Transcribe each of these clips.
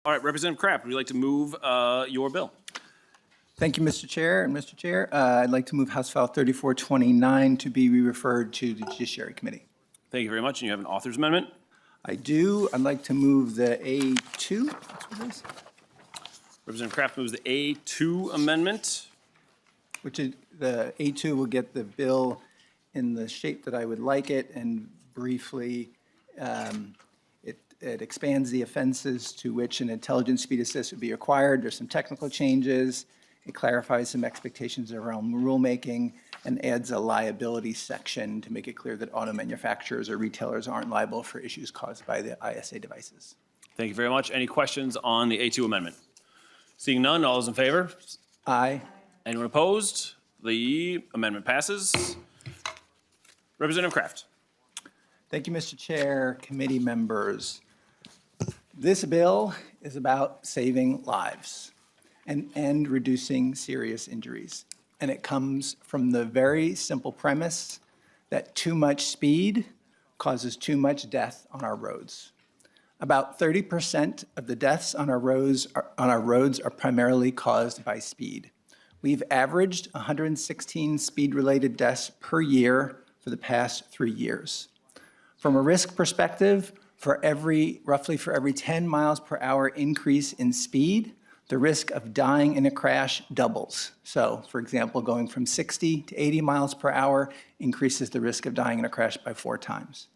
All right, Representative Kraft, would you like to move your bill? Thank you, Mr. Chair. And Mr. Chair, I'd like to move House File 3429 to be re-referred to the Judiciary Committee. Thank you very much. And you have an author's amendment? I do. I'd like to move the A2. That's what it is. Representative Kraft moves the A2 amendment. Which is, the A2 will get the bill in the shape that I would like it, and briefly, it expands the offenses to which an intelligent speed assist would be required. There's some technical changes. It clarifies some expectations around rulemaking and adds a liability section to make it clear that auto manufacturers or retailers aren't liable for issues caused by the ISA devices. Thank you very much. Any questions on the A2 amendment? Seeing none, all those in favor? Aye. Anyone opposed? The amendment passes. Representative Kraft. Thank you, Mr. Chair, committee members. This bill is about saving lives and reducing serious injuries. And it comes from the very simple premise that too much speed causes too much death on our roads. About 30% of the deaths on our roads are primarily caused by speed. We've averaged 116 speed-related deaths per year for the past 3 years. From a risk perspective, roughly for every 10 miles per hour increase in speed, the risk of dying in a crash doubles. So, for example, going from 60 to 80 miles per hour increases the risk of dying in a crash by 4 times.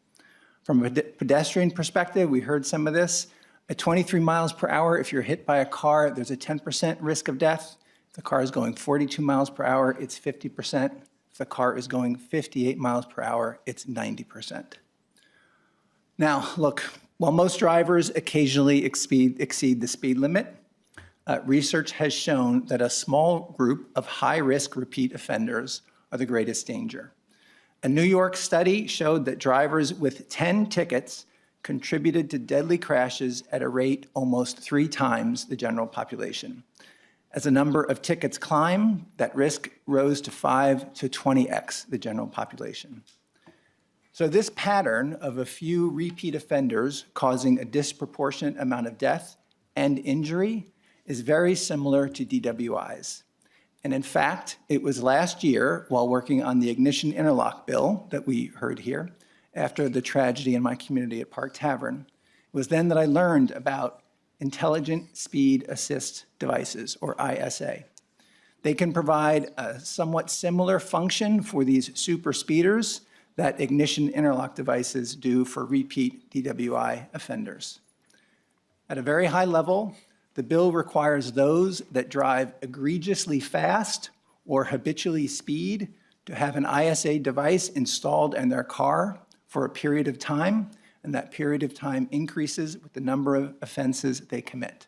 From a pedestrian perspective, we heard some of this. At 23 miles per hour, if you're hit by a car, there's a 10% risk of death. If the car is going 42 miles per hour, it's 50%. If the car is going 58 miles per hour, it's 90%. Now, look, while most drivers occasionally exceed the speed limit, research has shown that a small group of high-risk repeat offenders are the greatest danger. A New York study showed that drivers with 10 tickets contributed to deadly crashes at a rate almost 3 times the general population. As the number of tickets climbed, that risk rose to 5 to 20x the general population. So this pattern of a few repeat offenders causing a disproportionate amount of death and injury is very similar to DWIs. And in fact, it was last year, while working on the ignition interlock bill that we heard here, after the tragedy in my community at Park Tavern, it was then that I learned about Intelligent Speed Assist Devices, or ISA. They can provide a somewhat similar function for these super speeders that ignition interlock devices do for repeat DWI offenders. At a very high level, the bill requires those that drive egregiously fast or habitually speed to have an ISA device installed in their car for a period of time, and that period of time increases with the number of offenses they commit.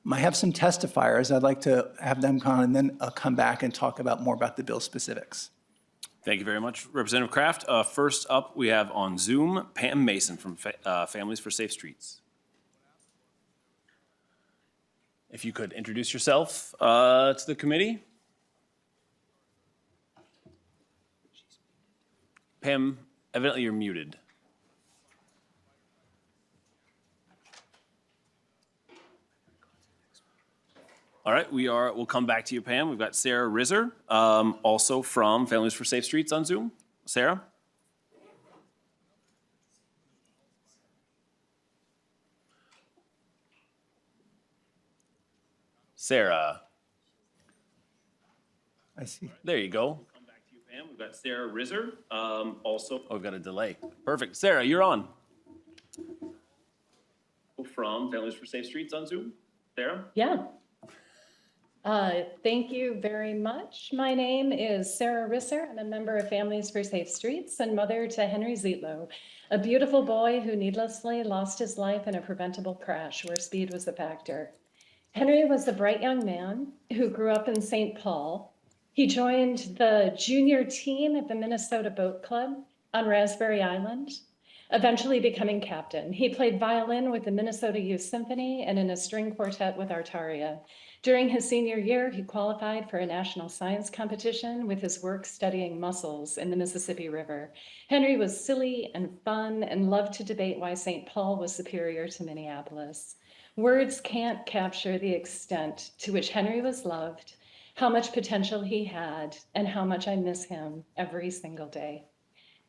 I have some testifiers. I'd like to have them come on, and then I'll come back and talk more about the bill specifics. Thank you very much, Representative Kraft. First up, we have on Zoom, Pam Mason from Families for Safe Streets. If you could introduce yourself to the committee. Pam, evidently you're muted. All right, we'll come back to you, Pam. We've got Sarah Rizzer, also from Families for Safe Streets on Zoom. Sarah? Sarah. I see. There you go. We'll come back to you, Pam. We've got Sarah Rizzer, we've got a delay. Perfect. Sarah, you're on. From Families for Safe Streets on Zoom. Sarah? Yeah. Thank you very much. My name is Sarah Risser. I'm a member of Families for Safe Streets and mother to Henry Zietlow, a beautiful boy who needlessly lost his life in a preventable crash where speed was a factor. Henry was a bright young man who grew up in St. Paul. He joined the junior team at the Minnesota Boat Club on Raspberry Island, eventually becoming captain. He played violin with the Minnesota Youth Symphony and in a string quartet with Artaria. During his senior year, he qualified for a national science competition with his work studying mussels in the Mississippi River. Henry was silly and fun and loved to debate why St. Paul was superior to Minneapolis. Words can't capture the extent to which Henry was loved, how much potential he had, and how much I miss him every single day.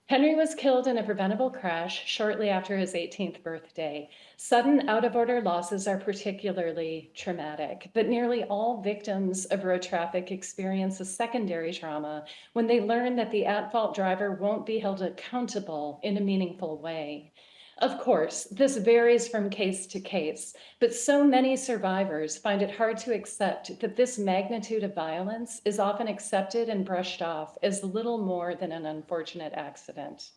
Henry was killed in a preventable crash shortly after his 18th birthday. Sudden out-of-order losses are particularly traumatic, but nearly all victims of road traffic experience a secondary trauma when they learn that the at-fault driver won't be held accountable in a meaningful way. Of course, this varies from case to case, but so many survivors find it hard to accept that this magnitude of violence is often accepted and brushed off as little more than an unfortunate accident.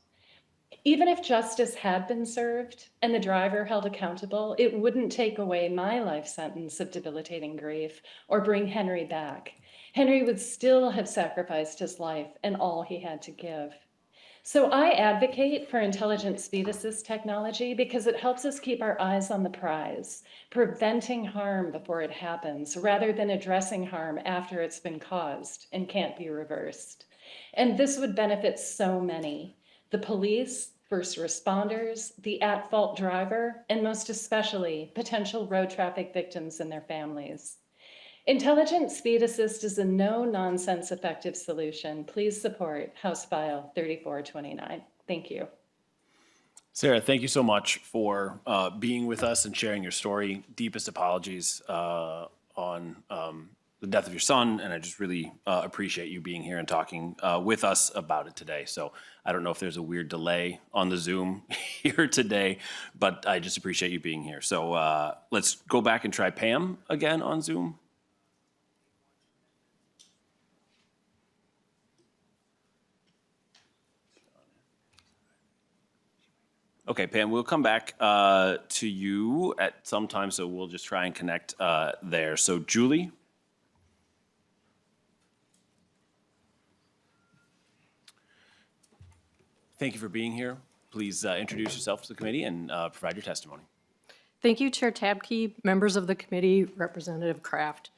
Even if justice had been served and the driver held accountable, it wouldn't take away my life sentence of debilitating grief or bring Henry back. Henry would still have sacrificed his life and all he had to give. So I advocate for intelligent speed assist technology because it helps us keep our eyes on the prize, preventing harm before it happens, rather than addressing harm after it's been caused and can't be reversed. And this would benefit so many: the police, first responders, the at-fault driver, and most especially potential road traffic victims and their families. Intelligent Speed Assist is a no-nonsense effective solution. Please support House File 3429. Thank you. Sarah, thank you so much for being with us and sharing your story. Deepest apologies on the death of your son, and I just really appreciate you being here and talking with us about it today. So I don't know if there's a weird delay on the Zoom here today, but I just appreciate you being here. So let's go back and try Pam again on Zoom. Okay, Pam, we'll come back to you at some time, so we'll just try and connect there. So Julie? Thank you for being here. Please introduce yourself to the committee and provide your testimony. Thank you, Chair Tabke, members of the committee, Representative Kraft.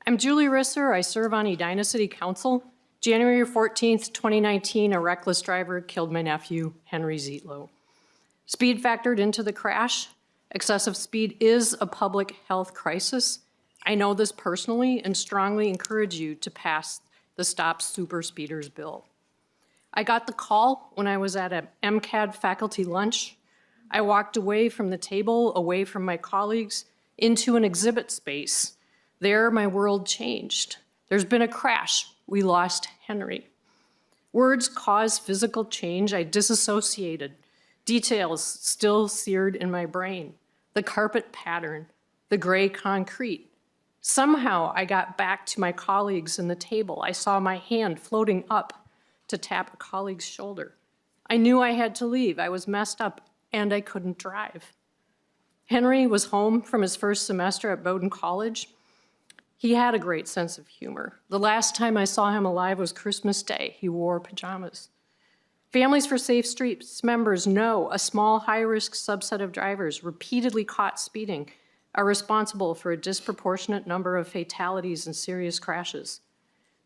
I'm Julie Risser. I serve on Edina City Council. January 14th, 2019, a reckless driver killed my nephew, Henry Zietlow. Speed factored into the crash. Excessive speed is a public health crisis. I know this personally and strongly encourage you to pass the Stop Super Speeders bill. I got the call when I was at an MCAD faculty lunch. I walked away from the table, away from my colleagues, into an exhibit space. There, my world changed. There's been a crash. We lost Henry. Words cause physical change. I disassociated. Details still seared in my brain. The carpet pattern, the gray concrete. Somehow I got back to my colleagues in the table. I saw my hand floating up to tap a colleague's shoulder. I knew I had to leave. I was messed up and I couldn't drive. Henry was home from his first semester at Bowdoin College. He had a great sense of humor. The last time I saw him alive was Christmas Day. He wore pajamas. Families for Safe Streets members know a small high-risk subset of drivers repeatedly caught speeding are responsible for a disproportionate number of fatalities and serious crashes.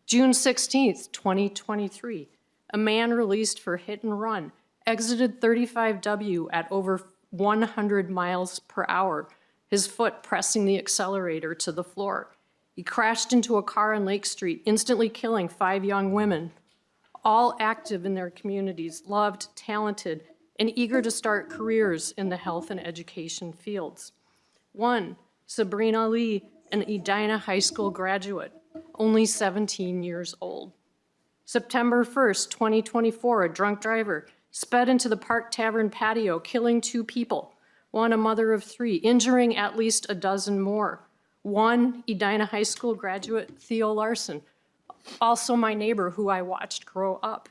June 16th, 2023, a man released for hit and run exited 35W at over 100 miles per hour, his foot pressing the accelerator to the floor. He crashed into a car on Lake Street, instantly killing 5 young women, all active in their communities, loved, talented, and eager to start careers in the health and education fields. One, Sabrina Lee, an Edina High School graduate, only 17 years old. September 1st, 2024, a drunk driver sped into the Park Tavern patio, killing 2 people, one a mother of 3, injuring at least a dozen more. One, Edina High School graduate, Theo Larson, also my neighbor who I watched grow up,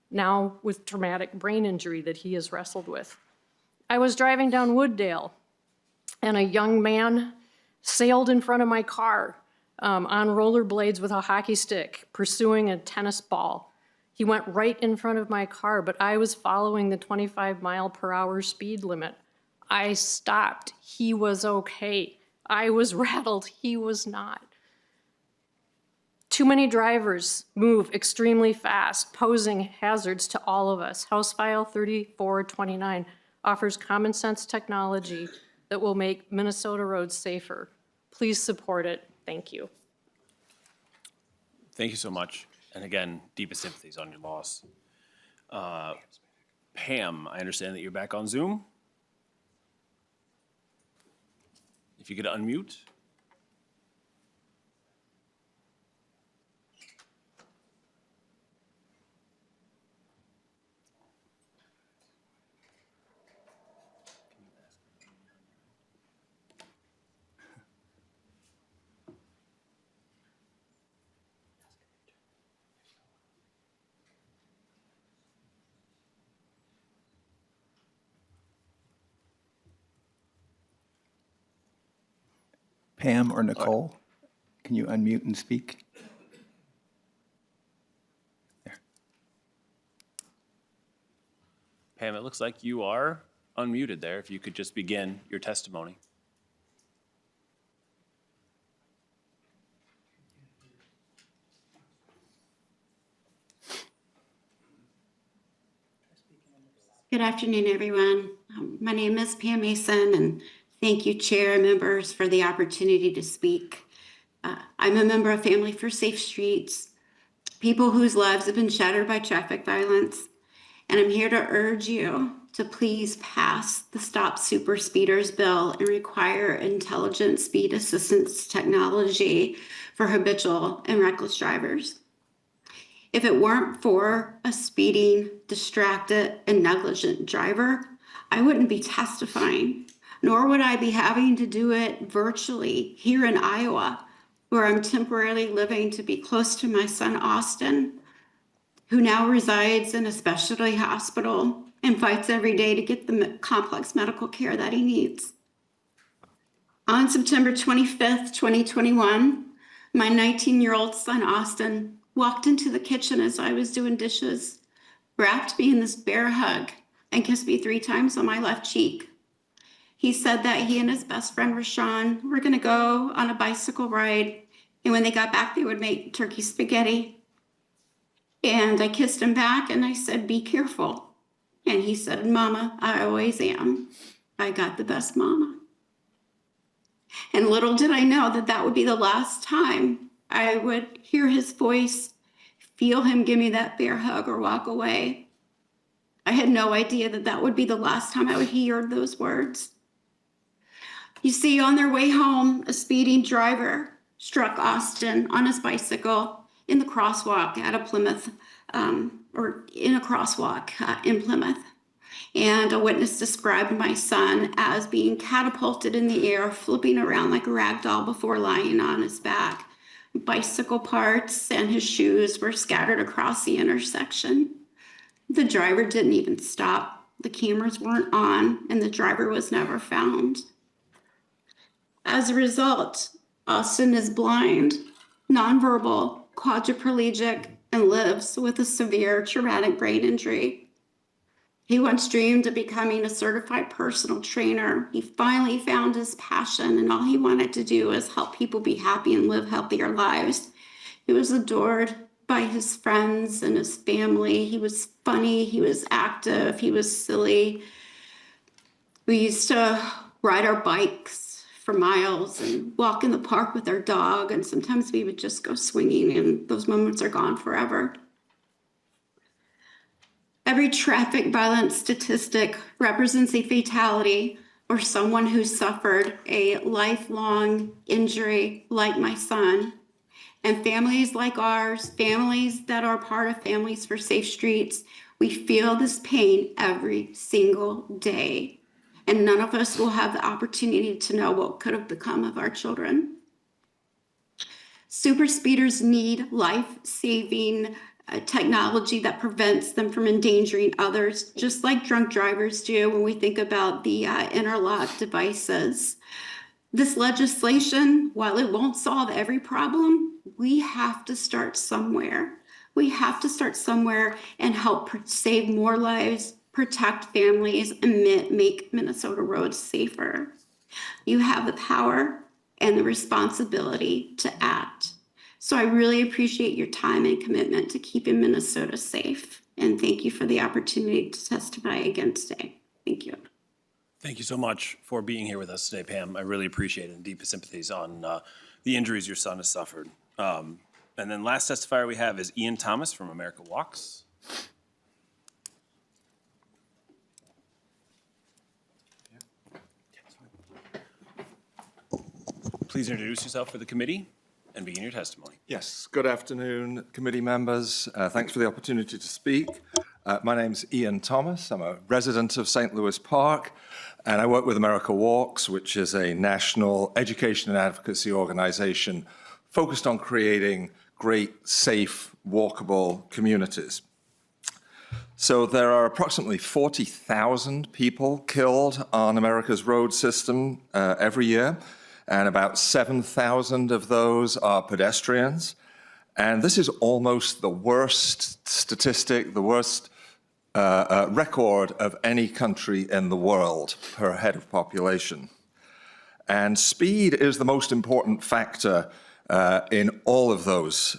now with traumatic brain injury that he has wrestled with. I was driving down Wooddale, and a young man sailed in front of my car on rollerblades with a hockey stick, pursuing a tennis ball. He went right in front of my car, but I was following the 25 mile per hour speed limit. I stopped. He was okay. I was rattled. He was not. Too many drivers move extremely fast, posing hazards to all of us. House File 3429 offers common sense technology that will make Minnesota roads safer. Please support it. Thank you. Thank you so much. And again, deepest sympathies on your loss. Pam, I understand that you're back on Zoom. If you could unmute. Pam or Nicole, can you unmute and speak? There. Pam, it looks like you are unmuted there. If you could just begin your testimony. Good afternoon, everyone. My name is Pam Mason, and thank you, Chair and members, for the opportunity to speak. I'm a member of Family for Safe Streets, people whose lives have been shattered by traffic violence, and I'm here to urge you to please pass the Stop Super Speeders bill and require intelligent speed assistance technology for habitual and reckless drivers. If it weren't for a speeding, distracted, and negligent driver, I wouldn't be testifying, nor would I be having to do it virtually here in Iowa, where I'm temporarily living to be close to my son, Austin, who now resides in a specialty hospital and fights every day to get the complex medical care that he needs. On September 25th, 2021, my 19-year-old son, Austin, walked into the kitchen as I was doing dishes, wrapped me in this bear hug, and kissed me 3 times on my left cheek. He said that he and his best friend, Rashawn, were gonna go on a bicycle ride, and when they got back, they would make turkey spaghetti. And I kissed him back and I said, "Be careful." And he said, "Mama, I always am. I got the best mama." And little did I know that that would be the last time I would hear his voice, feel him give me that bear hug or walk away. I had no idea that that would be the last time I would hear those words. You see, on their way home, a speeding driver struck Austin on his bicycle in the crosswalk at a Plymouth, in Plymouth. And a witness described my son as being catapulted in the air, flipping around like a rag doll before lying on his back. Bicycle parts and his shoes were scattered across the intersection. The driver didn't even stop. The cameras weren't on, and the driver was never found. As a result, Austin is blind, nonverbal, quadriplegic, and lives with a severe traumatic brain injury. He once dreamed of becoming a certified personal trainer. He finally found his passion, and all he wanted to do was help people be happy and live healthier lives. He was adored by his friends and his family. He was funny, he was active, he was silly. We used to ride our bikes for miles and walk in the park with our dog, and sometimes we would just go swinging, and those moments are gone forever. Every traffic violence statistic represents a fatality or someone who suffered a lifelong injury like my son. And families like ours, families that are part of Families for Safe Streets, we feel this pain every single day. And none of us will have the opportunity to know what could have become of our children. Super speeders need life-saving technology that prevents them from endangering others, just like drunk drivers do when we think about the interlock devices. This legislation, while it won't solve every problem, we have to start somewhere. We have to start somewhere and help save more lives, protect families, and make Minnesota roads safer. You have the power and the responsibility to act. So I really appreciate your time and commitment to keeping Minnesota safe. And thank you for the opportunity to testify again today. Thank you. Thank you so much for being here with us today, Pam. I really appreciate it, and deepest sympathies on the injuries your son has suffered. And then last testifier we have is Ian Thomas from America Walks. Please introduce yourself for the committee and begin your testimony. Yes, good afternoon, committee members. Thanks for the opportunity to speak. My name's Ian Thomas. I'm a resident of St. Louis Park, and I work with America Walks, which is a national education and advocacy organization focused on creating great, safe, walkable communities. So there are approximately 40,000 people killed on America's road system every year, and about 7,000 of those are pedestrians. And this is almost the worst statistic, the worst record of any country in the world per head of population. And speed is the most important factor in all of those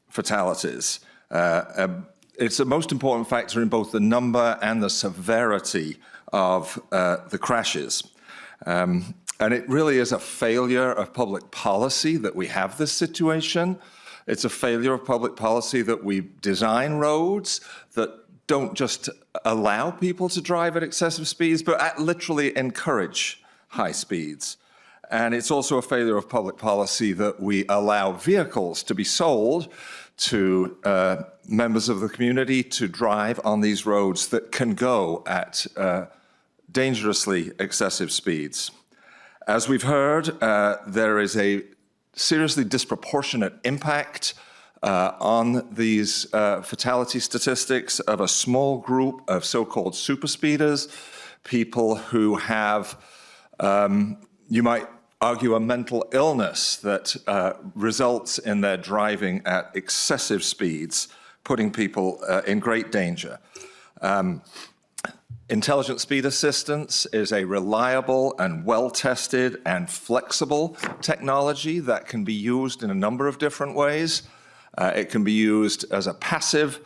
fatalities. It's the most important factor in both the number and the severity of the crashes. And it really is a failure of public policy that we have this situation. It's a failure of public policy that we design roads that don't just allow people to drive at excessive speeds, but literally encourage high speeds. And it's also a failure of public policy that we allow vehicles to be sold to members of the community to drive on these roads that can go at dangerously excessive speeds. As we've heard, there is a seriously disproportionate impact on these fatality statistics of a small group of so-called super speeders, people who have, you might argue, a mental illness that results in their driving at excessive speeds, putting people in great danger. Intelligent Speed Assistance is a reliable and well-tested and flexible technology that can be used in a number of different ways. It can be used as a passive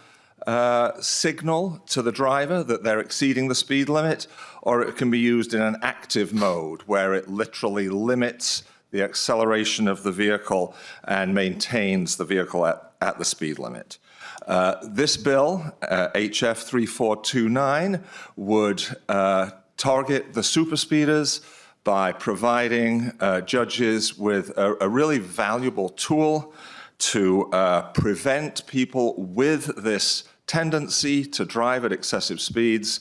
signal to the driver that they're exceeding the speed limit, or it can be used in an active mode where it literally limits the acceleration of the vehicle and maintains the vehicle at the speed limit. This bill, HF 3429, would target the super speeders by providing judges with a really valuable tool to prevent people with this tendency to drive at excessive speeds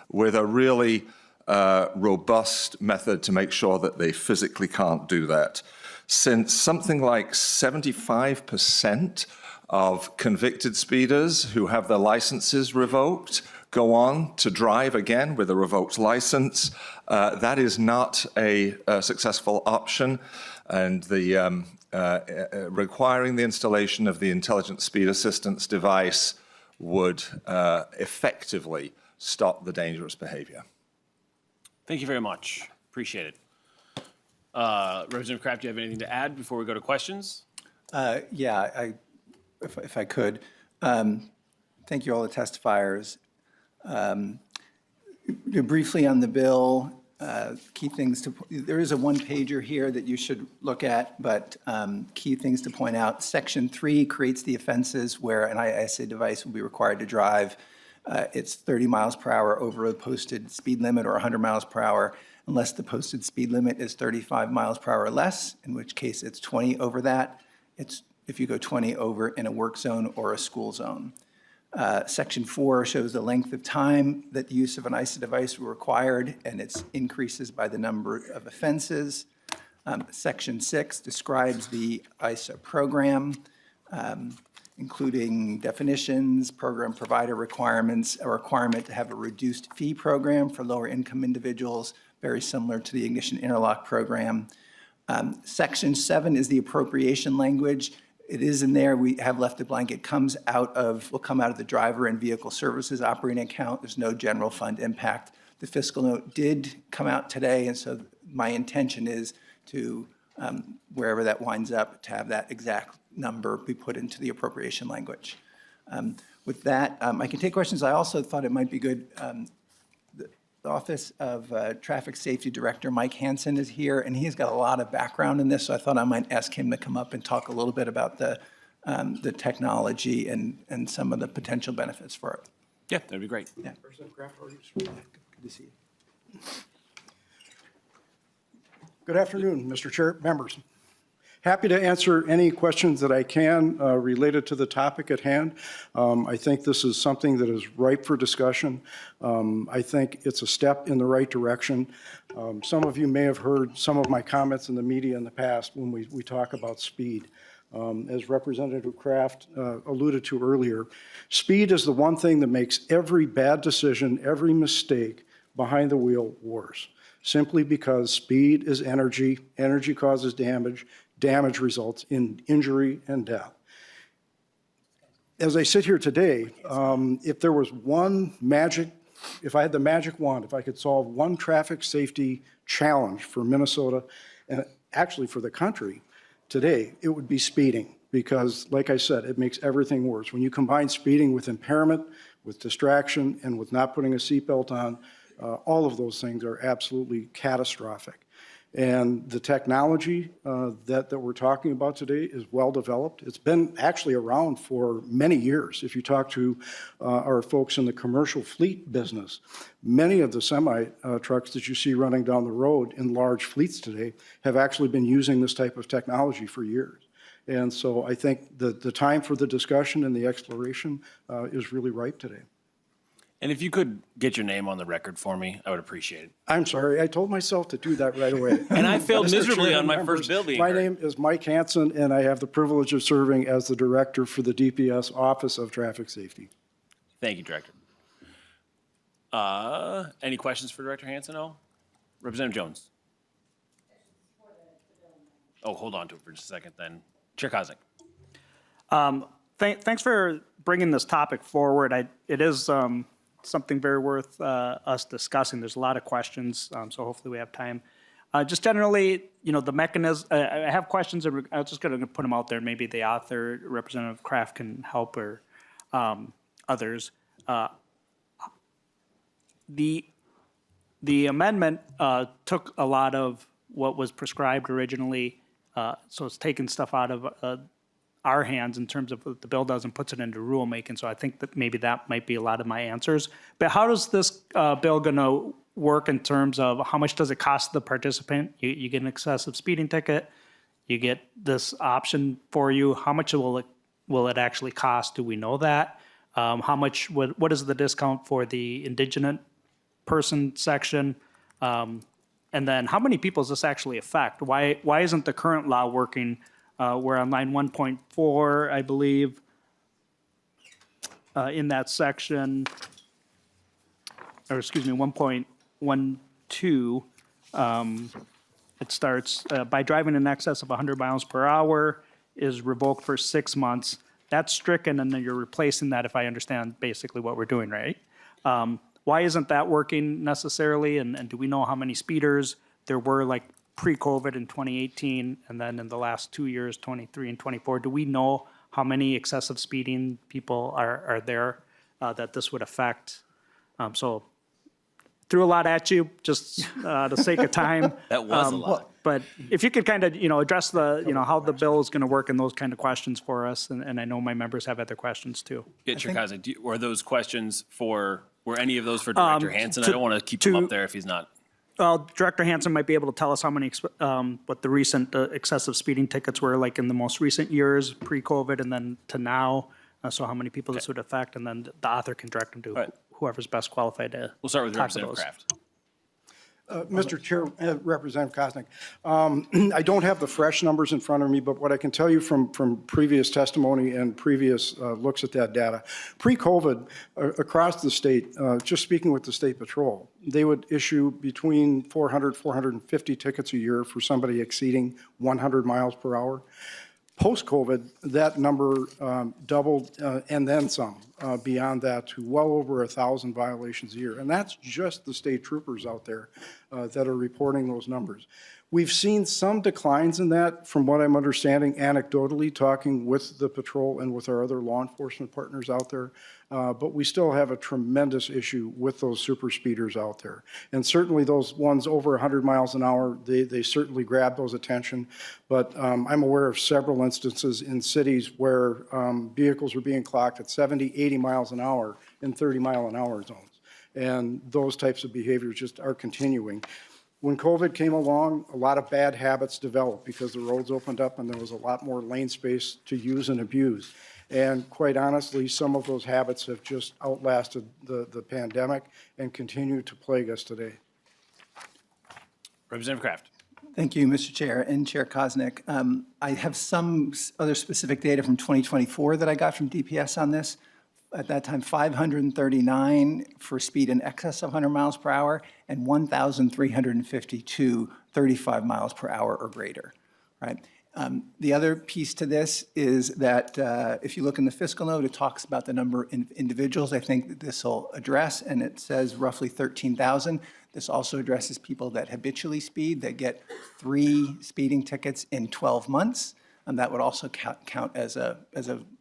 with a really robust method to make sure that they physically can't do that. Since something like 75% of convicted speeders who have their licenses revoked go on to drive again with a revoked license, that is not a successful option, and the requiring the installation of the Intelligent Speed Assistance device would effectively stop the dangerous behavior. Thank you very much. Appreciate it. Representative Kraft, do you have anything to add before we go to questions? Yeah, if I could. Thank you, all the testifiers. Briefly on the bill, key things there is a one-pager here that you should look at, but key things to point out. Section 3 creates the offenses where an IISA device will be required to drive. It's 30 miles per hour over a posted speed limit or 100 miles per hour, unless the posted speed limit is 35 miles per hour or less, in which case it's 20 over that. It's if you go 20 over in a work zone or a school zone. Section 4 shows the length of time that the use of an ISA device will required, and it increases by the number of offenses. Section 6 describes the ISA program, including definitions, program provider requirements, a requirement to have a reduced fee program for lower income individuals, very similar to the Ignition Interlock program. Section 7 is the appropriation language. It is in there. We have left it blank. It will come out of the driver and vehicle services operating account. There's no general fund impact. The fiscal note did come out today, and so my intention is to, wherever that winds up, to have that exact number be put into the appropriation language. With that, I can take questions. I also thought it might be good, the Office of Traffic Safety Director, Mike Hansen, is here, and he's got a lot of background in this, so I thought I might ask him to come up and talk a little bit about the technology and some of the potential benefits for it. Yeah, that'd be great. Yeah. Good to see you. Good afternoon, Mr. Chair, members. Happy to answer any questions that I can related to the topic at hand. I think this is something that is ripe for discussion. I think it's a step in the right direction. Some of you may have heard some of my comments in the media in the past when we talk about speed. As Representative Kraft alluded to earlier, speed is the one thing that makes every bad decision, every mistake behind the wheel worse. Simply because speed is energy, energy causes damage, damage results in injury and death. As I sit here today, if there was if I had the magic wand, if I could solve one traffic safety challenge for Minnesota, and actually for the country today, it would be speeding. Because, like I said, it makes everything worse. When you combine speeding with impairment, with distraction, and with not putting a seatbelt on, all of those things are absolutely catastrophic. And the technology that we're talking about today is well developed. It's been actually around for many years. If you talk to our folks in the commercial fleet business, many of the semi trucks that you see running down the road in large fleets today have actually been using this type of technology for years. And so I think the time for the discussion and the exploration is really ripe today. And if you could get your name on the record for me, I would appreciate it. I'm sorry, I told myself to do that right away. And I failed Mr. miserably Chair, on my members, first bill being My heard. name is Mike Hansen, and I have the privilege of serving as the director for the DPS Office of Traffic Safety. Thank you, Director. Any questions for Director Hansen? No? Representative Jones? Oh, hold on to it for just a second then. Chair Koznick. Thanks for bringing this topic forward. It is something very worth us discussing. There's a lot of questions, so hopefully we have time. Just generally, the mechanism, I have questions, and I'm just going to put them out there. Maybe the author, Representative Kraft, can help, or others. The amendment took a lot of what was prescribed originally, so it's taken stuff out of our hands in terms of what the bill does and puts it into rulemaking. So I think that maybe that might be a lot of my answers. But how does this bill going to work in terms of how much does it cost the participant? You get an excessive speeding ticket, you get this option for you. How much will it actually cost? Do we know that? How much? What is the discount for the indigent person section? And then how many people does this actually affect? Why isn't the current law working? We're on line 1.4, I believe, in that section, or excuse me, 1.12. It starts, by driving in excess of 100 miles per hour is revoked for 6 months. That's stricken, and then you're replacing that, if I understand basically what we're doing, right? Why isn't that working necessarily? And do we know how many speeders there were, like, pre-COVID in 2018, and then in the last 2 years, 23 and 24, do we know how many excessive speeding people are there that this would affect? So threw a lot at you, just the sake of time. That was a lot. But if you could kind of, address the, how the bill is going to work and those kind of questions for us, and I know my members have other questions too. Yeah, Chair Koznick, were those questions were any of those for Director Hansen? I don't want to keep him up there if he's not. Well, Director Hansen might be able to tell us how many, what the recent excessive speeding tickets were like in the most recent years, pre-COVID, and then to now. So how many people this would affect, and then the author can direct them to right. whoever's best qualified to We'll start with talk to Representative those. Kraft. Mr. Chair, Representative Koznick, I don't have the fresh numbers in front of me, but what I can tell you from previous testimony and previous looks at that data, pre-COVID, across the state, just speaking with the State Patrol, they would issue between 400, 450 tickets a year for somebody exceeding 100 miles per hour. Post-COVID, that number doubled and then some beyond that to well over 1,000 violations a year. And that's just the state troopers out there that are reporting those numbers. We've seen some declines in that, from what I'm understanding anecdotally, talking with the patrol and with our other law enforcement partners out there. But we still have a tremendous issue with those super speeders out there. And certainly those ones over 100 miles an hour, they certainly grab those attention. But I'm aware of several instances in cities where vehicles are being clocked at 70, 80 miles an hour in 30-mile-an-hour zones. And those types of behaviors just are continuing. When COVID came along, a lot of bad habits developed because the roads opened up and there was a lot more lane space to use and abuse. And quite honestly, some of those habits have just outlasted the pandemic and continue to plague us today. Representative Kraft. Thank you, Mr. Chair and Chair Koznick. I have some other specific data from 2024 that I got from DPS on this. At that time, 539 for speed in excess of 100 miles per hour and 1,352 35 miles per hour or greater, right? The other piece to this is that if you look in the fiscal note, it talks about the number of individuals I think that this will address, and it says roughly 13,000. This also addresses people that habitually speed, that get 3 speeding tickets in 12 months. And that would also count as a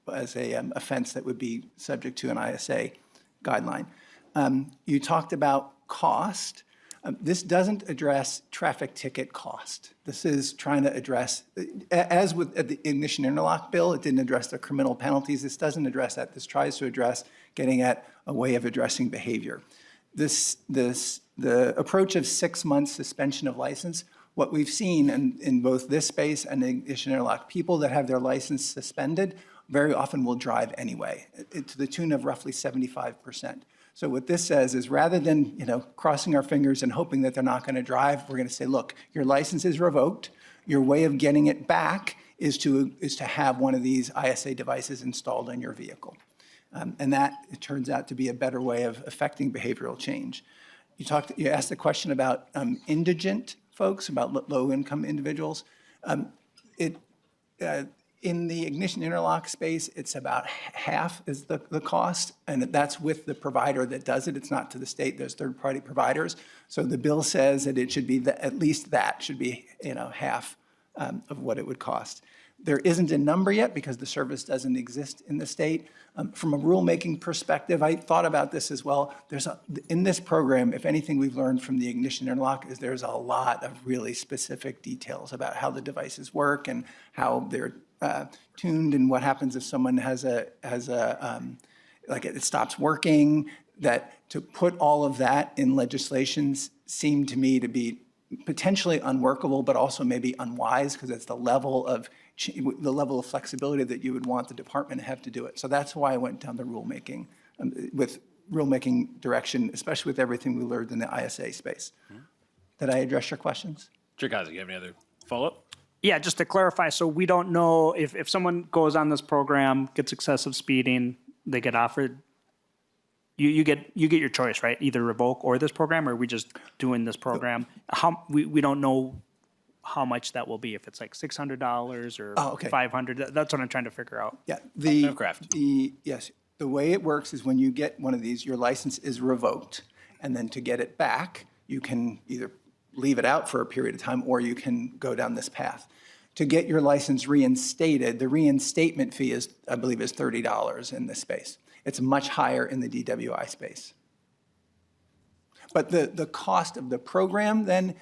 offense that would be subject to an ISA guideline. You talked about cost. This doesn't address traffic ticket cost. This is trying to address, as with the ignition interlock bill, it didn't address the criminal penalties. This doesn't address that. This tries to address getting at a way of addressing behavior. The approach of 6 months suspension of license, what we've seen in both this space and the ignition interlock, people that have their license suspended very often will drive anyway, to the tune of roughly 75%. So what this says is rather than crossing our fingers and hoping that they're not going to drive, we're going to say, look, your license is revoked. Your way of getting it back is to have one of these ISA devices installed on your vehicle. And that, it turns out to be a better way of affecting behavioral change. You asked the question about indigent folks, about low-income individuals. In the ignition interlock space, it's about half is the cost, and that's with the provider that does it. It's not to the state. There's third-party providers. So the bill says that it should be at least that should be half of what it would cost. There isn't a number yet because the service doesn't exist in the state. From a rulemaking perspective, I thought about this as well. In this program, if anything we've learned from the ignition interlock is there's a lot of really specific details about how the devices work and how they're tuned and what happens if someone has like it stops working. That to put all of that in legislation seemed to me to be potentially unworkable, but also maybe unwise because it's the level of flexibility that you would want the department to have to do it. So that's why I went down the rulemaking with rulemaking direction, especially with everything we learned in the ISA space. Did I address your questions? Chair Koznick, you have any other follow-up? Yeah, just to clarify, so we don't know if someone goes on this program, gets excessive speeding, they get offered, you get your choice, right? Either revoke or this program, or are we just doing this program? We don't know how much that will be, if it's like $600 or okay. $500. That's what I'm trying to figure out. Yeah, Kraft. Yes, the way it works is when you get one of these, your license is revoked, and then to get it back, you can either leave it out for a period of time or you can go down this path. To get your license reinstated, the reinstatement fee is, I believe, is $30 in this space. It's much higher in the DWI space. But the cost of the program then,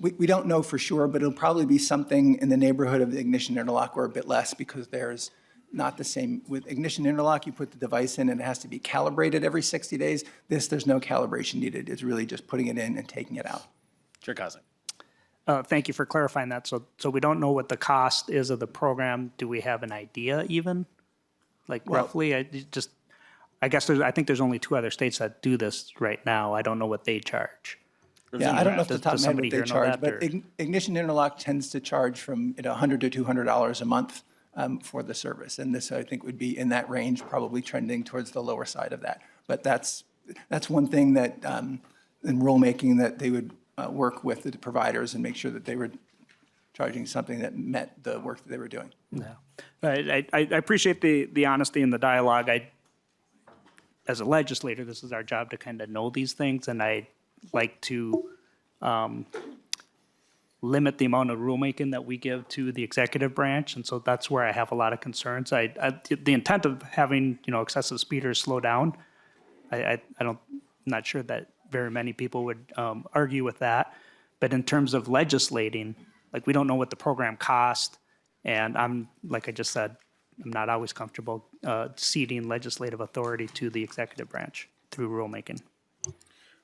we don't know for sure, but it'll probably be something in the neighborhood of the ignition interlock or a bit less because there's not the same. With ignition interlock, you put the device in and it has to be calibrated every 60 days. There's no calibration needed. It's really just putting it in and taking it out. Chair Koznick. Thank you for clarifying that. So we don't know what the cost is of the program. Do we have an idea even? Like roughly? I think there's only 2 other states that do this right now. I don't know what they charge. Yeah, I don't know off the top of my head what they here know charge, that, but Ignition Interlock tends to charge from $100 to $200 a month for the service. And this, I think, would be in that range, probably trending towards the lower side of that. But that's one thing that in rulemaking that they would work with the providers and make sure that they were charging something that met the work that they were doing. Yeah. I appreciate the honesty and the dialogue. As a legislator, this is our job to kind of know these things, and I like to limit the amount of rulemaking that we give to the executive branch, and so that's where I have a lot of concerns. The intent of having, excessive speeders slow down, I'm not sure that very many people would argue with that. But in terms of legislating, like, we don't know what the program cost, and like I just said, I'm not always comfortable ceding legislative authority to the executive branch through rulemaking.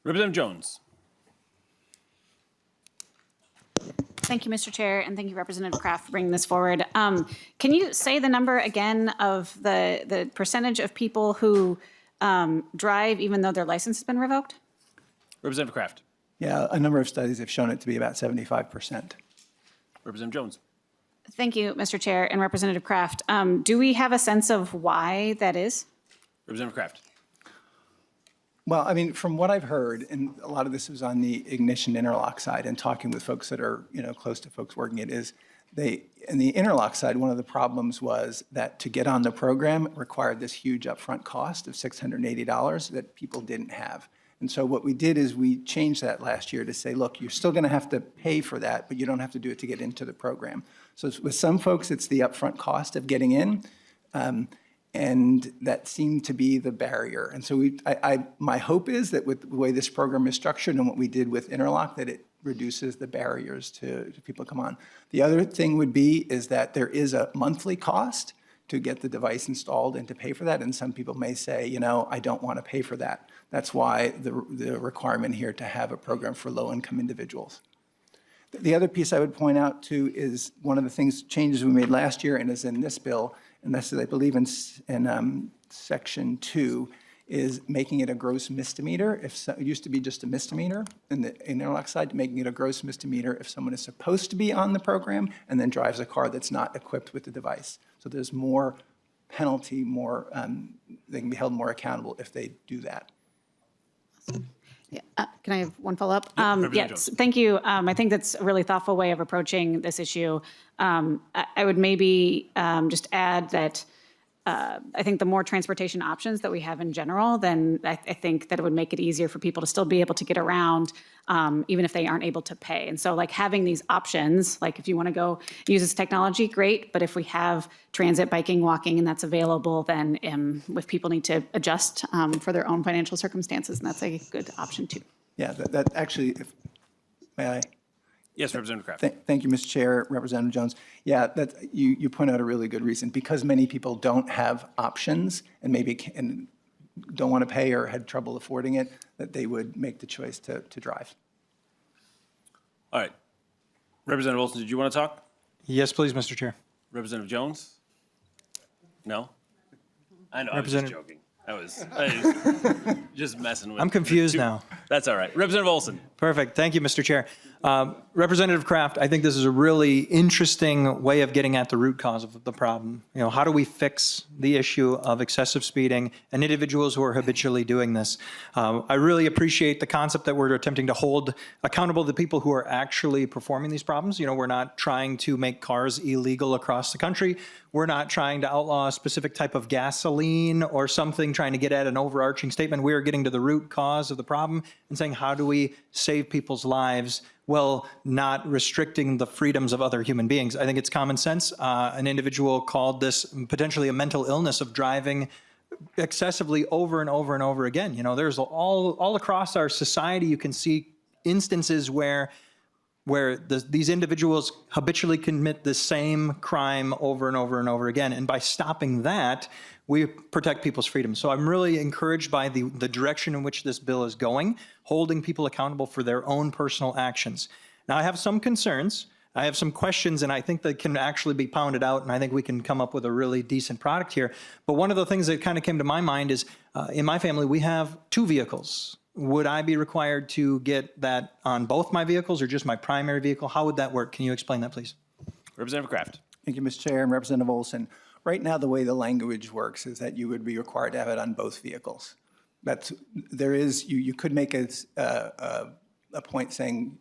Representative Jones. Thank you, Mr. Chair, and thank you, Representative Kraft, for bringing this forward. Can you say the number again of the percentage of people who drive even though their license has been revoked? Representative Kraft. Yeah, a number of studies have shown it to be about 75%. Representative Jones. Thank you, Mr. Chair and Representative Kraft. Do we have a sense of why that is? Representative Kraft. Well, I mean, from what I've heard, and a lot of this was on the ignition interlock side and talking with folks that are, close to folks working it, is in the interlock side, one of the problems was that to get on the program required this huge upfront cost of $680 that people didn't have. And so what we did is we changed that last year to say, look, you're still going to have to pay for that, but you don't have to do it to get into the program. So with some folks, it's the upfront cost of getting in. And that seemed to be the barrier. And so my hope is that with the way this program is structured and what we did with Interlock, that it reduces the barriers to people come on. The other thing would be is that there is a monthly cost to get the device installed and to pay for that. And some people may say, I don't want to pay for that. That's why the requirement here to have a program for low-income individuals. The other piece I would point out too is one of the changes we made last year and is in this bill, and this is, I believe, in Section 2, is making it a gross misdemeanor. It used to be just a misdemeanor in the interlock side, making it a gross misdemeanor if someone is supposed to be on the program and then drives a car that's not equipped with the device. So there's more penalty, they can be held more accountable if they do that. Can I have one follow-up? Representative Yes, Jones. thank you. I think that's a really thoughtful way of approaching this issue. I would maybe just add that I think the more transportation options that we have in general, then I think that it would make it easier for people to still be able to get around, even if they aren't able to pay. And so like having these options, like if you want to go use this technology, great. But if we have transit, biking, walking, and that's available, then if people need to adjust for their own financial circumstances, and that's a good option too. Yeah, that actually, may I? Yes, Representative Kraft. Thank you, Mr. Chair, Representative Jones. Yeah, you point out a really good reason. Because many people don't have options and maybe don't want to pay or had trouble affording it, that they would make the choice to drive. All right. Representative Olson, did you want to talk? Yes, please, Mr. Chair. Representative Jones? No? I know, I was just Representative- joking. I was just messing with. I'm confused now. That's all right. Representative Olson. Perfect. Thank you, Mr. Chair. Representative Kraft, I think this is a really interesting way of getting at the root cause of the problem. How do we fix the issue of excessive speeding and individuals who are habitually doing this? I really appreciate the concept that we're attempting to hold accountable the people who are actually performing these problems. We're not trying to make cars illegal across the country. We're not trying to outlaw a specific type of gasoline or something, trying to get at an overarching statement. We are getting to the root cause of the problem and saying, how do we save people's lives while not restricting the freedoms of other human beings? I think it's common sense. An individual called this potentially a mental illness of driving excessively over and over and over again. There's all across our society, you can see instances where these individuals habitually commit the same crime over and over and over again. And by stopping that, we protect people's freedom. So I'm really encouraged by the direction in which this bill is going, holding people accountable for their own personal actions. Now, I have some concerns. I have some questions, and I think they can actually be pounded out, and I think we can come up with a really decent product here. But one of the things that kind of came to my mind is, in my family, we have 2 vehicles. Would I be required to get that on both my vehicles or just my primary vehicle? How would that work? Can you explain that, please? Representative Kraft. Thank you, Mr. Chair and Representative Olson. Right now, the way the language works is that you would be required to have it on both vehicles. You could make a point saying,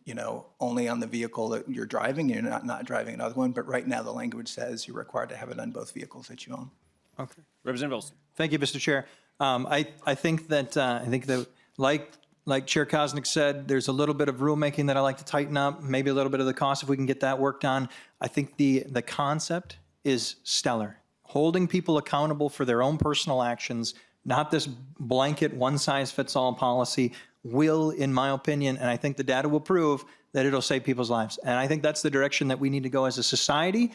only on the vehicle that you're driving, you're not driving another one. But right now, the language says you're required to have it on both vehicles that you own. Okay. Representative Olson. Thank you, Mr. Chair. I think that like like Chair Kosnick said, there's a little bit of rulemaking that I like to tighten up, maybe a little bit of the cost if we can get that worked on. I think the concept is stellar. Holding people accountable for their own personal actions, not this blanket one-size-fits-all policy, will, in my opinion, and I think the data will prove, that it'll save people's lives. And I think that's the direction that we need to go as a society,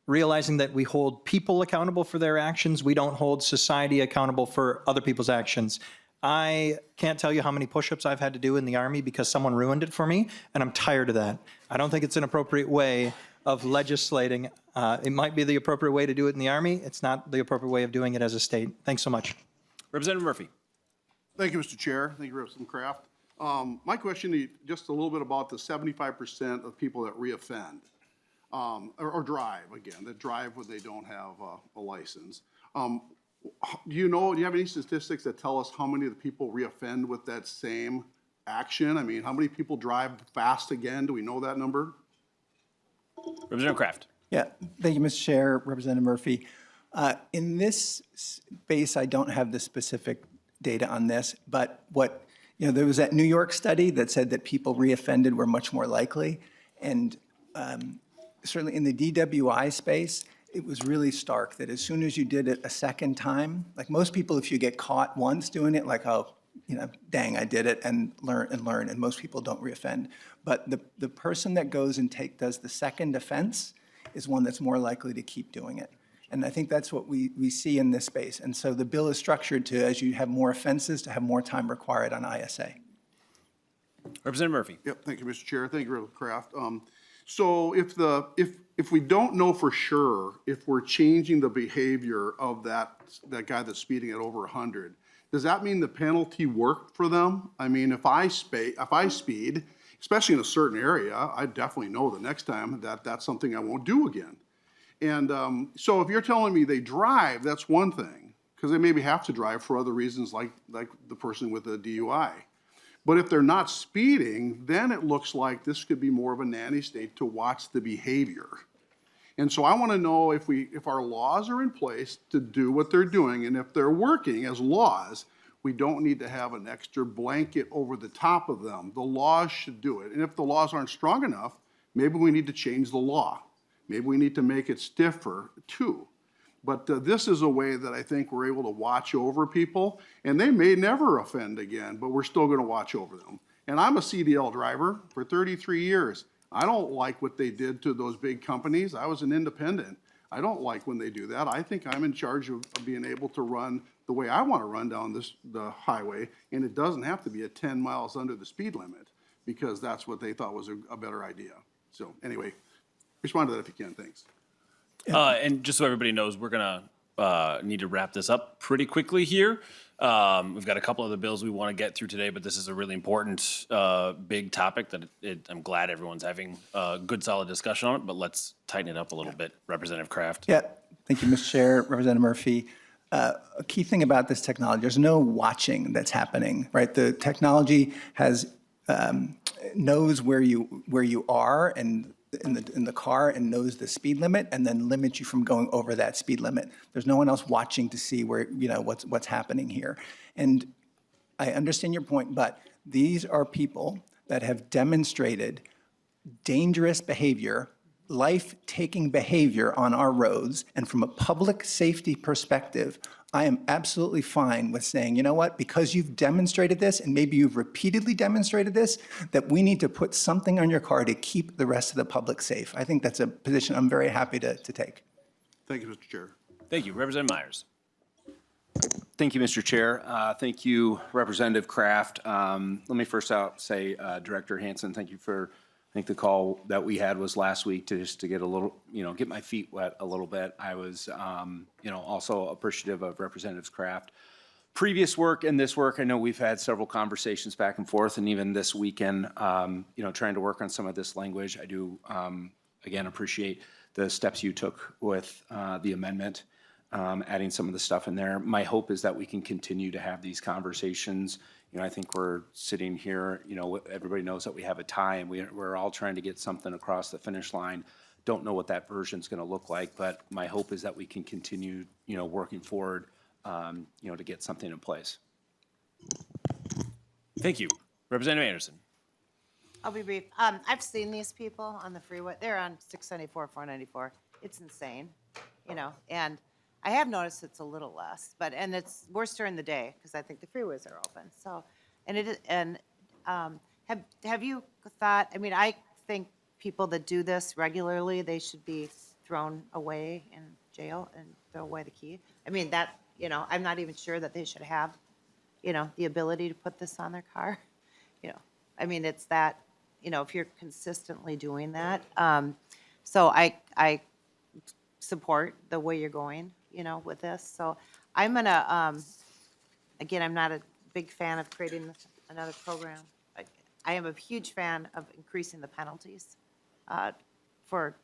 realizing that we hold people accountable for their actions. We don't hold society accountable for other people's actions. I can't tell you how many push-ups I've had to do in the Army because someone ruined it for me, and I'm tired of that. I don't think it's an appropriate way of legislating. It might be the appropriate way to do it in the Army. It's not the appropriate way of doing it as a state. Thanks so much. Representative Murphy. Thank you, Mr. Chair. Thank you, Representative Kraft. My question is just a little bit about the 75% of people that reoffend or drive, again, that drive when they don't have a license. Do you have any statistics that tell us how many of the people reoffend with that same action? I mean, how many people drive fast again? Do we know that number? Representative Kraft. Yeah, thank you, Mr. Chair, Representative Murphy. In this space, I don't have the specific data on this, but there was that New York study that said that people reoffended were much more likely. And certainly in the DWI space, it was really stark that as soon as you did it a second time, like most people, if you get caught once doing it, like, oh, dang, I did it, and learn, and most people don't reoffend. But the person that goes and does the second offense is one that's more likely to keep doing it. And I think that's what we see in this space. And so the bill is structured to, as you have more offenses, to have more time required on ISA. Representative Murphy. Yep, thank you, Mr. Chair. Thank you, Representative Kraft. So if we don't know for sure if we're changing the behavior of that guy that's speeding at over 100, does that mean the penalty worked for them? I mean, if I speed, especially in a certain area, I definitely know the next time that that's something I won't do again. And so if you're telling me they drive, that's one thing, because they maybe have to drive for other reasons like the person with a DUI. But if they're not speeding, then it looks like this could be more of a nanny state to watch the behavior. And so I want to know if our laws are in place to do what they're doing, and if they're working as laws, we don't need to have an extra blanket over the top of them. The laws should do it. And if the laws aren't strong enough, maybe we need to change the law. Maybe we need to make it stiffer too. But this is a way that I think we're able to watch over people, and they may never offend again, but we're still going to watch over them. And I'm a CDL driver for 33 years. I don't like what they did to those big companies. I was an independent. I don't like when they do that. I think I'm in charge of being able to run the way I want to run down the highway, and it doesn't have to be at 10 miles under the speed limit, because that's what they thought was a better idea. So anyway, respond to that if you can. Thanks. And just so everybody knows, we're going to need to wrap this up pretty quickly here. We've got a couple other bills we want to get through today, but this is a really important, big topic that I'm glad everyone's having a good, solid discussion on it, but let's tighten it up a little bit. Representative Kraft. Yeah, thank you, Mr. Chair, Representative Murphy. A key thing about this technology, there's no watching that's happening, right? The technology knows where you are and in the car and knows the speed limit and then limits you from going over that speed limit. There's no one else watching to see where, what's happening here. And I understand your point, but these are people that have demonstrated dangerous behavior, life-taking behavior on our roads. And from a public safety perspective, I am absolutely fine with saying, you know what, because you've demonstrated this, and maybe you've repeatedly demonstrated this, that we need to put something on your car to keep the rest of the public safe. I think that's a position I'm very happy to take. Thank you, Mr. Chair. Thank you. Representative Myers. Thank you, Mr. Chair. Thank you, Representative Kraft. Let me first say, Director Hansen, thank you for, I think the call that we had was last week to get a little, get my feet wet a little bit. I was, also appreciative of Representative Kraft. Previous work and this work, I know we've had several conversations back and forth, and even this weekend, trying to work on some of this language. I do, again, appreciate the steps you took with the amendment, adding some of the stuff in there. My hope is that we can continue to have these conversations. I think we're sitting here, everybody knows that we have a tie, and we're all trying to get something across the finish line. Don't know what that version's going to look like, but my hope is that we can continue, working forward, to get something in place. Thank you. Representative Anderson. I'll be brief. I've seen these people on the freeway. They're on 694, 494. It's insane, you know, and I have noticed it's a little less, and it's worse during the day because I think the freeways are open. So, have you thought, I mean, I think people that do this regularly, they should be thrown away in jail and throw away the key. I mean, that, you know, I'm not even sure that they should have, you know, the ability to put this on their car. You know, I mean, it's that, you know, if you're consistently doing that. So I support the way you're going, you know, with this. So I'm gonna, again, I'm not a big fan of creating another program. I am a huge fan of increasing the penalties for,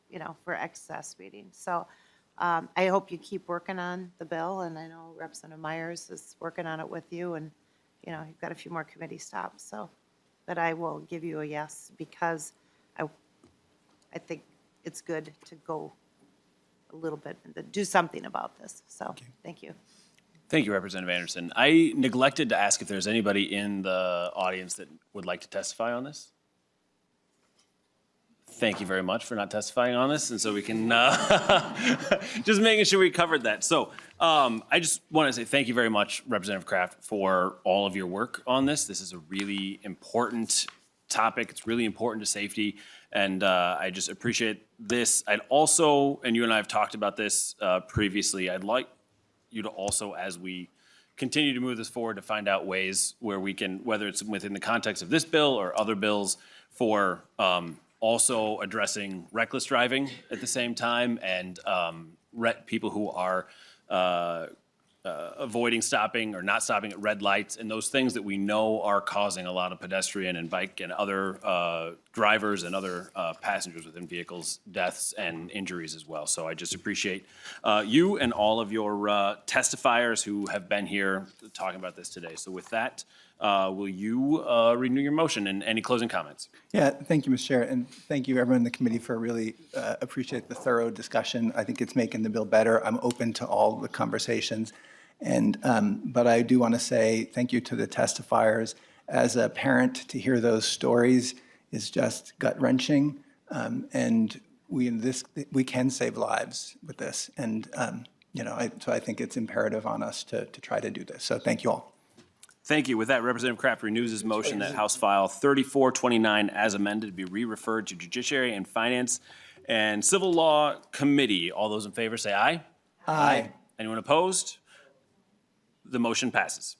you know, for excess speeding. So I hope you keep working on the bill, and I know Representative Myers is working on it with you, and, you know, you've got a few more committee stops, so, but I will give you a yes, because I think it's good to go a little bit, and do something about this, so, thank you. Thank you, Representative Anderson. I neglected to ask if there's anybody in the audience that would like to testify on this. Thank you very much for not testifying on this, and so we can, just making sure we covered that. So I just want to say thank you very much, Representative Kraft, for all of your work on this. This is a really important topic. It's really important to safety, and I just appreciate this. I'd also, and you and I have talked about this previously, I'd like you to also, as we continue to move this forward, to find out ways where we can, whether it's within the context of this bill or other bills, for also addressing reckless driving at the same time, and people who are avoiding stopping or not stopping at red lights, and those things that we know are causing a lot of pedestrian and bike and other drivers and other passengers within vehicles deaths and injuries as well. So I just appreciate you and all of your testifiers who have been here talking about this today. So with that, will you renew your motion, and any closing comments? Yeah, thank you, Mr. Chair, and thank you, everyone in the committee, for really appreciate the thorough discussion. I think it's making the bill better. I'm open to all the conversations. And, but I do want to say thank you to the testifiers. As a parent, to hear those stories is just gut-wrenching. And we can save lives with this. And, you know, so I think it's imperative on us to try to do this. So thank you all. Thank you. With that, Representative Kraft renews his motion that House File 3429 as amended be re-referred to Judiciary and Finance and Civil Law Committee. All those in favor say aye. Aye. Anyone opposed? The motion passes.